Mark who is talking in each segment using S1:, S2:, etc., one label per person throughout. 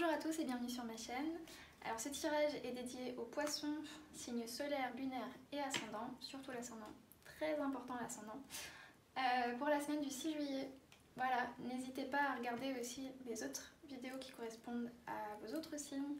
S1: Bonjour à tous et bienvenue sur ma chaîne. Alors ce tirage est dédié aux poissons, signes solaires, lunaires et ascendants, surtout l'ascendant, très important l'ascendant, pour la semaine du 6 juillet. Voilà, n'hésitez pas à regarder aussi les autres vidéos qui correspondent à vos autres signes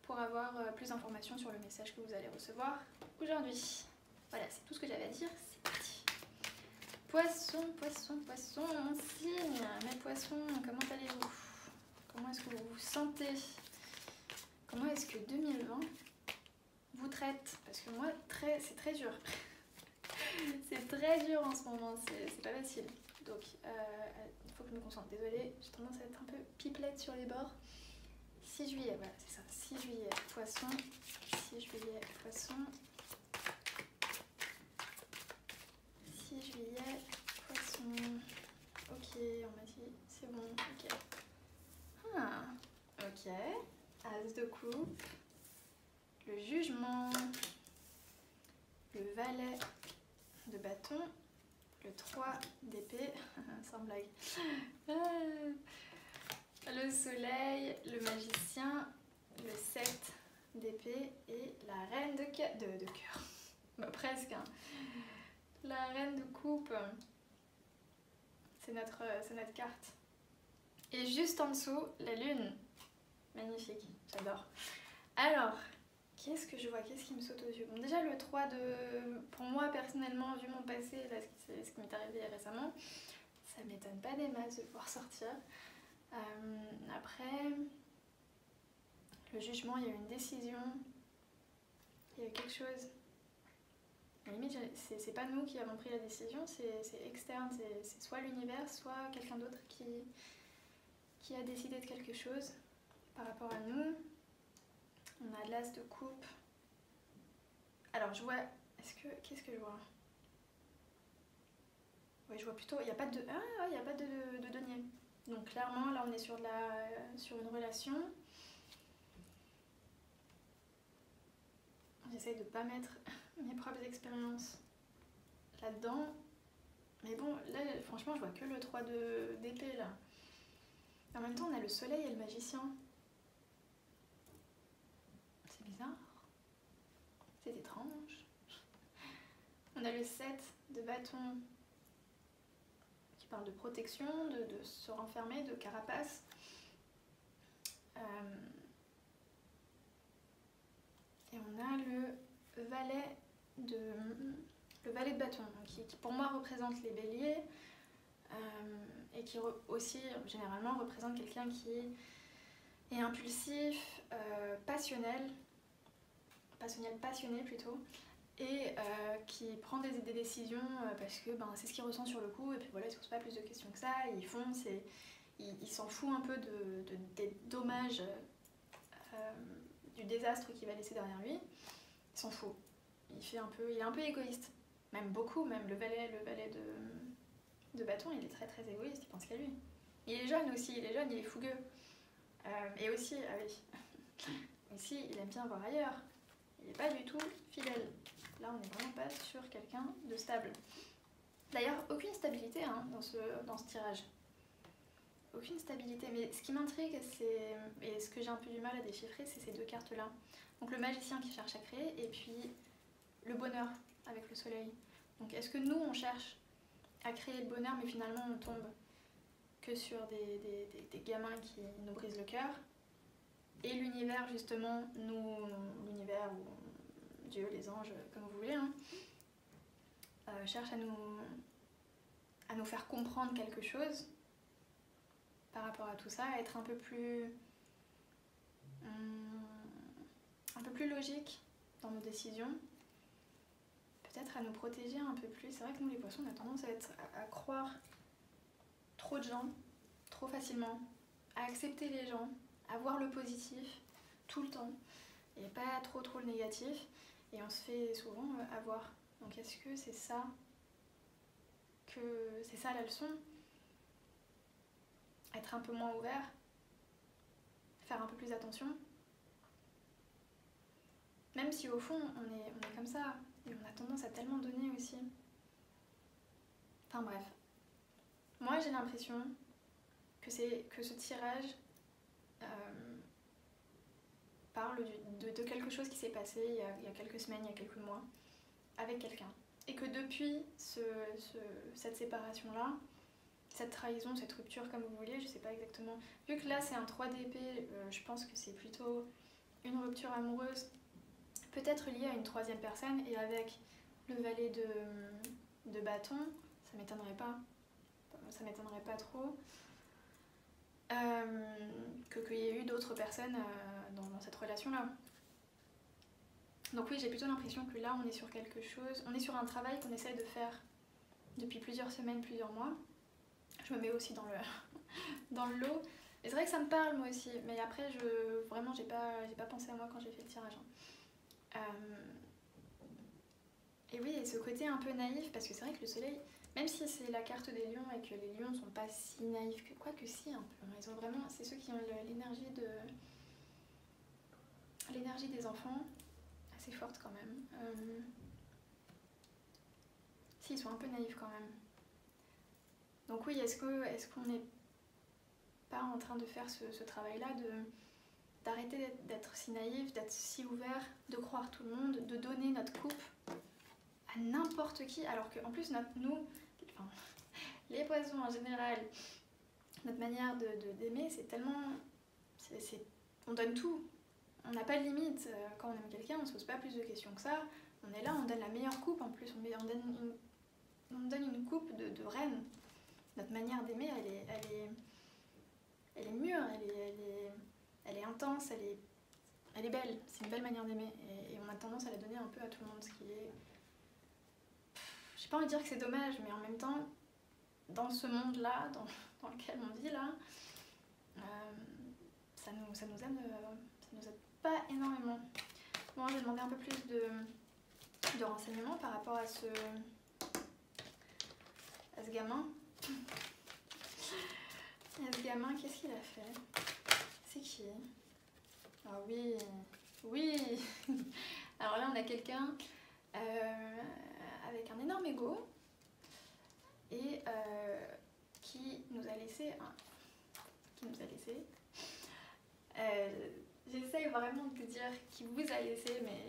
S1: pour avoir plus d'informations sur le message que vous allez recevoir aujourd'hui. Voilà, c'est tout ce que j'avais à dire, c'est parti. Poisson, poisson, poisson, mon signe, mes poissons, comment allez-vous? Comment est-ce que vous vous sentez? Comment est-ce que 2020 vous traite? Parce que moi, c'est très dur. C'est très dur en ce moment, c'est pas facile. Donc, il faut que je me concentre. Désolée, j'ai tendance à être un peu pipelette sur les bords. 6 juillet, voilà, c'est ça. 6 juillet, poisson. 6 juillet, poisson. 6 juillet, poisson. Ok, on m'a dit, c'est bon, ok. Ah, ok. As de coupe. Le jugement. Le valet de bâton. Le 3 d'épée. Sans blague. Le soleil. Le magicien. Le 7 d'épée. Et la reine de cœur. Bah, presque. Hein. La reine de coupe. C'est notre carte. Et juste en dessous, la lune. Magnifique, j'adore. Alors, qu'est-ce que je vois? Qu'est-ce qui me saute aux yeux? Bon, déjà le 3 de... Pour moi, personnellement, vu mon passé, là, ce qui m'est arrivé récemment, ça m'étonne pas des masses de pouvoir sortir. Après, le jugement, il y a eu une décision. Il y a eu quelque chose. À la limite, c'est pas nous qui avons pris la décision, c'est externe. C'est soit l'univers, soit quelqu'un d'autre qui a décidé de quelque chose. Par rapport à nous, on a l'as de coupe. Alors je vois, qu'est-ce que je vois? Oui, je vois plutôt, il n'y a pas de, il n'y a pas de denier. Donc clairement, là on est sur une relation. J'essaye de ne pas mettre mes propres expériences là-dedans. Mais bon, là franchement, je vois que le 3 d'épée là. En même temps, on a le soleil et le magicien. C'est bizarre. C'est étrange. On a le 7 de bâton qui parle de protection, de se renfermer, de carapace. Et on a le valet de bâton, qui pour moi représente les béliers et qui aussi généralement représente quelqu'un qui est impulsif, passionné plutôt, et qui prend des décisions parce que c'est ce qu'il ressent sur le coup, et puis voilà, il ne se pose pas plus de questions que ça, il fonce, il s'en fout un peu des dommages, du désastre qu'il va laisser derrière lui, il s'en fout, il est un peu égoïste, même beaucoup, même le valet de bâton, il est très très égoïste, il pense qu'à lui. Il est jeune aussi, il est fougueux, et aussi, ah oui, aussi il aime bien voir ailleurs. Il n'est pas du tout fidèle. Là, on n'est vraiment pas sur quelqu'un de stable. D'ailleurs, aucune stabilité dans ce tirage. Aucune stabilité. Mais ce qui m'intrigue, et ce que j'ai un peu du mal à déchiffrer, c'est ces deux cartes-là. Donc le magicien qui cherche à créer, et puis le bonheur avec le soleil. Donc est-ce que nous, on cherche à créer le bonheur, mais finalement, on tombe que sur des gamins qui nous brisent le cœur? Et l'univers, justement, l'univers ou Dieu, les anges, comme vous voulez, cherche à nous faire comprendre quelque chose par rapport à tout ça, à être un peu plus logique dans nos décisions, peut-être à nous protéger un peu plus. C'est vrai que nous, les poissons, on a tendance à croire trop de gens, trop facilement, à accepter les gens, à voir le positif tout le temps et pas trop le négatif, et on se fait souvent avoir. Donc est-ce que c'est ça la leçon? Être un peu moins ouvert, faire un peu plus attention, même si au fond on est comme ça et on a tendance à tellement donner aussi. Enfin bref, moi j'ai l'impression que ce tirage parle de quelque chose qui s'est passé il y a quelques semaines, il y a quelques mois, avec quelqu'un. Et que depuis cette séparation-là, cette trahison, cette rupture, comme vous voulez, je sais pas exactement. Vu que là c'est un 3 d'épée, je pense que c'est plutôt une rupture amoureuse, peut-être liée à une troisième personne, et avec le valet de bâton, ça m'étonnerait pas. Ça m'étonnerait pas trop. Qu'il y ait eu d'autres personnes dans cette relation-là. Donc oui, j'ai plutôt l'impression que là, on est sur quelque chose, on est sur un travail qu'on essaie de faire depuis plusieurs semaines, plusieurs mois. Je me mets aussi dans le lot. Et c'est vrai que ça me parle, moi aussi, mais après, vraiment, j'ai pas pensé à moi quand j'ai fait le tirage. Et oui, et ce côté un peu naïf, parce que c'est vrai que le soleil, même si c'est la carte des lions et que les lions sont pas si naïfs que quoi que si un peu, ils ont vraiment, c'est ceux qui ont l'énergie des enfants assez forte quand même. Si, ils sont un peu naïfs quand même. Donc oui, est-ce qu'on n'est pas en train de faire ce travail-là d'arrêter d'être si naïf, d'être si ouvert, de croire tout le monde, de donner notre coupe à n'importe qui, alors qu'en plus les poissons en général, notre manière d'aimer, c'est tellement... on donne tout, on n'a pas de limite. Quand on aime quelqu'un, on ne se pose pas plus de questions que ça. On est là, on donne la meilleure coupe en plus, on donne une coupe de reine. Notre manière d'aimer, elle est mûre, elle est intense, elle est belle. C'est une belle manière d'aimer et on a tendance à la donner un peu à tout le monde, ce qui est... J'ai pas envie de dire que c'est dommage, mais en même temps, dans ce monde-là, dans lequel on vit là, ça nous aide pas énormément. Bon, j'ai demandé un peu plus de renseignements par rapport à ce gamin. Ce gamin, qu'est-ce qu'il a fait? C'est qui? Ah oui, oui. Alors là, on a quelqu'un avec un énorme ego et qui nous a laissé j'essaye vraiment de dire qui vous a laissé, mais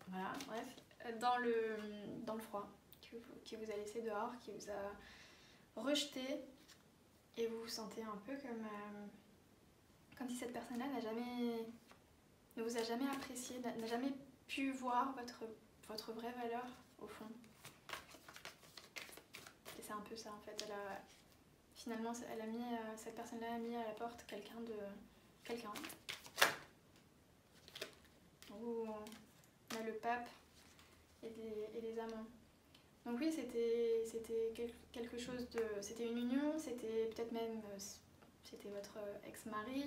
S1: voilà, bref, dans le froid, qui vous a laissé dehors, qui vous a rejeté, et vous vous sentez un peu comme si cette personne-là ne vous a jamais apprécié, n'a jamais pu voir votre vraie valeur au fond. Et c'est un peu ça en fait. Finalement, cette personne-là a mis à la porte quelqu'un. Où on a le pape et les amants. Donc oui, c'était quelque chose de... C'était une union, c'était peut-être même... C'était votre ex-mari,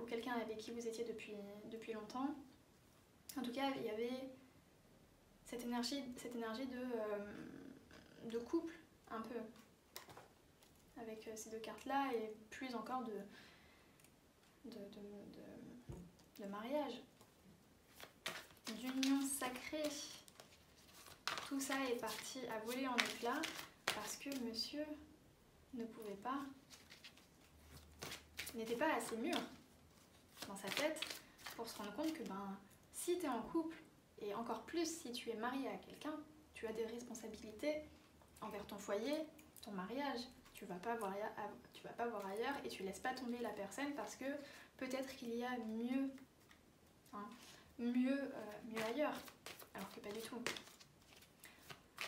S1: ou quelqu'un avec qui vous étiez depuis longtemps. En tout cas, il y avait cette énergie de couple, un peu, avec ces deux cartes-là, et plus encore de mariage, d'union sacrée. Tout ça est parti à voler en éclats parce que monsieur n'était pas assez mûr dans sa tête pour se rendre compte que si tu es en couple, et encore plus si tu es marié à quelqu'un, tu as des responsabilités envers ton foyer, ton mariage. Tu vas pas voir ailleurs et tu laisses pas tomber la personne parce que peut-être qu'il y a mieux ailleurs, alors que pas du tout.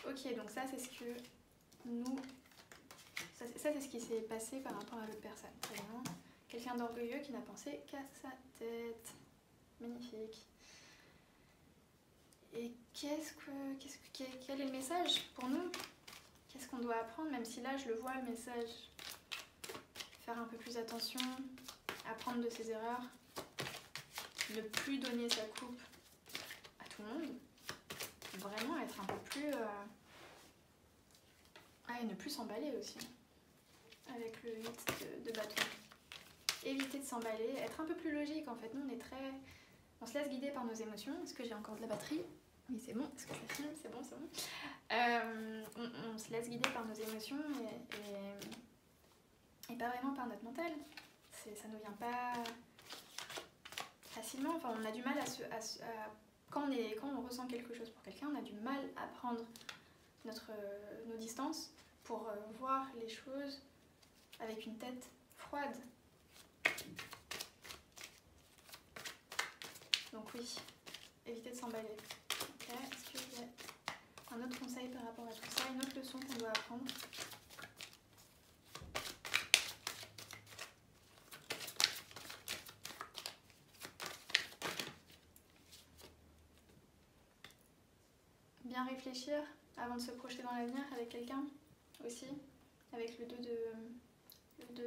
S1: Ok, donc ça c'est ce que ça c'est ce qui s'est passé par rapport à l'autre personne. Vraiment, quelqu'un d'orgueilleux qui n'a pensé qu'à sa tête. Magnifique. Et quel est le message pour nous? Qu'est-ce qu'on doit apprendre, même si là je le vois le message? Faire un peu plus attention, apprendre de ses erreurs, ne plus donner sa coupe à tout le monde, vraiment être un peu plus... et ne plus s'emballer aussi, avec le 8 de bâton. Éviter de s'emballer, être un peu plus logique en fait. Nous on se laisse guider par nos émotions. Est-ce que j'ai encore de la batterie? Oui, c'est bon. Est-ce que je filme? C'est bon. On se laisse guider par nos émotions et pas vraiment par notre mental. Ça nous vient pas facilement, enfin on a du mal quand on ressent quelque chose pour quelqu'un, on a du mal à prendre nos distances pour voir les choses avec une tête froide. Donc oui, éviter de s'emballer. Ok, est-ce qu'il y a un autre conseil par rapport à tout ça, une autre leçon qu'on doit apprendre? Bien réfléchir avant de se projeter dans l'avenir avec quelqu'un aussi, avec le 2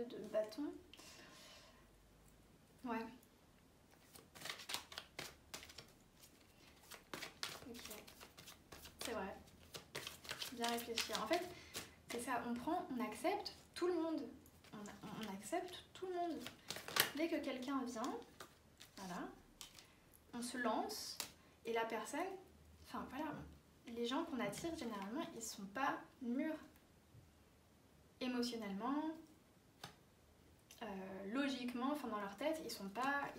S1: de bâton. Ouais. Ok. C'est vrai. Bien réfléchir. En fait, c'est ça, on accepte tout le monde. On accepte tout le monde. Dès que quelqu'un vient, voilà, on se lance et la personne, enfin voilà, les gens qu'on attire généralement, ils sont pas mûrs émotionnellement, logiquement, enfin dans leur tête, ils sont pas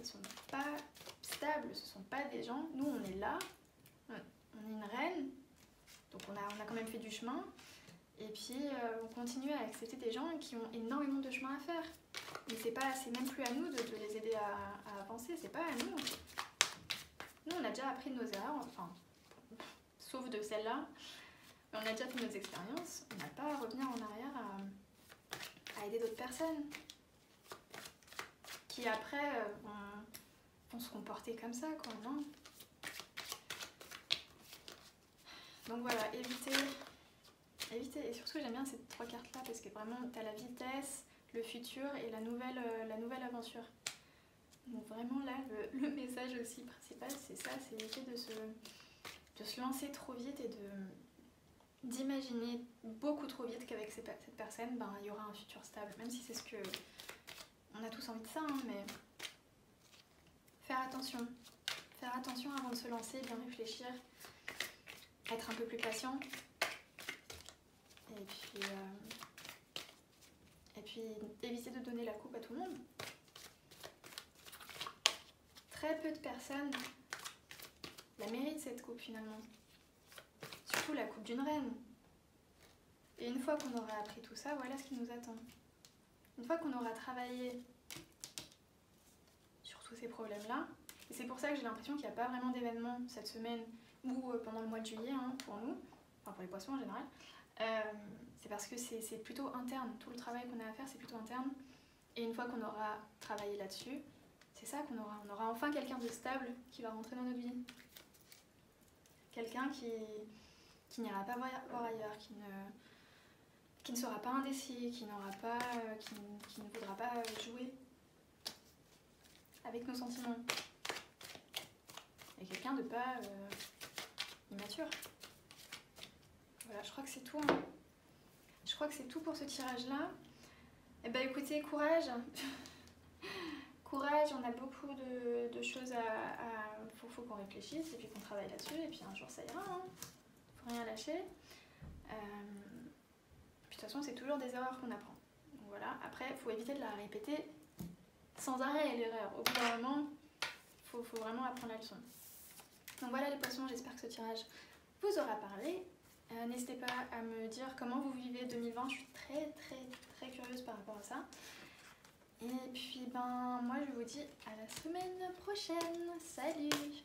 S1: stables. Ce sont pas des gens. Nous, on est là, on est une reine, donc on a quand même fait du chemin. Et puis on continue à accepter des gens qui ont énormément de chemin à faire. Mais c'est même plus à nous de les aider à avancer, c'est pas à nous. Nous, on a déjà appris de nos erreurs, enfin, sauf de celle-là. Mais on a déjà fait nos expériences, on n'a pas à revenir en arrière à aider d'autres personnes qui après vont se comporter comme ça, quoi, non? Donc voilà, éviter. Et surtout, j'aime bien ces 3 cartes-là parce que vraiment, tu as la vitesse, le futur et la nouvelle aventure. Donc vraiment là, le message aussi principal, c'est ça, c'est éviter de se lancer trop vite et d'imaginer beaucoup trop vite qu'avec cette personne, ben, il y aura un futur stable. Même si c'est ce que... On a tous envie de ça, hein, mais faire attention. Faire attention avant de se lancer, bien réfléchir, être un peu plus patient. Et puis éviter de donner la coupe à tout le monde. Très peu de personnes la méritent cette coupe finalement. Surtout la coupe d'une reine. Et une fois qu'on aura appris tout ça, voilà ce qui nous attend. Une fois qu'on aura travaillé sur tous ces problèmes-là, et c'est pour ça que j'ai l'impression qu'il n'y a pas vraiment d'événement cette semaine ou pendant le mois de juillet pour nous, enfin pour les poissons en général, c'est parce que c'est plutôt interne. Tout le travail qu'on a à faire, c'est plutôt interne. Et une fois qu'on aura travaillé là-dessus, c'est ça qu'on aura. On aura enfin quelqu'un de stable qui va rentrer dans notre vie. Quelqu'un qui n'ira pas voir ailleurs, qui ne sera pas indécis, qui ne voudra pas jouer avec nos sentiments. Et quelqu'un de pas immature. Voilà, je crois que c'est tout. Hein. Je crois que c'est tout pour ce tirage-là. Eh ben écoutez, courage. Courage, on a beaucoup de choses faut qu'on réfléchisse et puis qu'on travaille là-dessus. Et puis un jour ça ira, hein. Faut rien lâcher. Puis de toute façon, c'est toujours des erreurs qu'on apprend. Donc voilà, après, il faut éviter de la répéter sans arrêt, l'erreur. Au bout d'un moment, faut vraiment apprendre la leçon. Donc voilà les poissons, j'espère que ce tirage vous aura parlé. N'hésitez pas à me dire comment vous vivez 2020, je suis très curieuse par rapport à ça. Et puis ben moi je vous dis à la semaine prochaine, salut!